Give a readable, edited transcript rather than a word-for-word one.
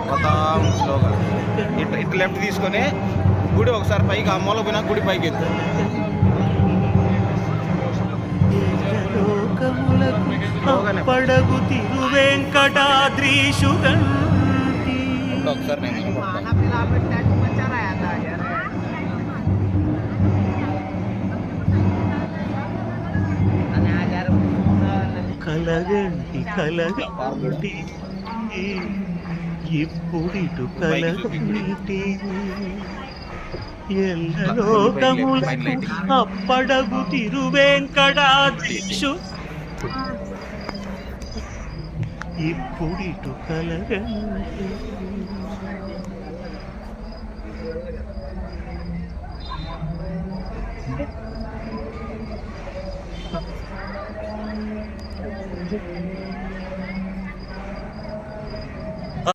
పోతా స్లోగా ఇటు లెఫ్ట్ తీసుకొని గుడి ఒకసారి పైకి ఆ మూల పోయినా గుడి పైకి ఎత్తు. పడగు తిరువెంకటాద్రీషు ఒకసారి నేను కలగంటి కలగంటి ఇప్పుడిటు కలగంటి ఎల్లలోకములకు అప్పడగు తిరువెంకటాద్రీషు ఇప్పుడిటు కలగంటి.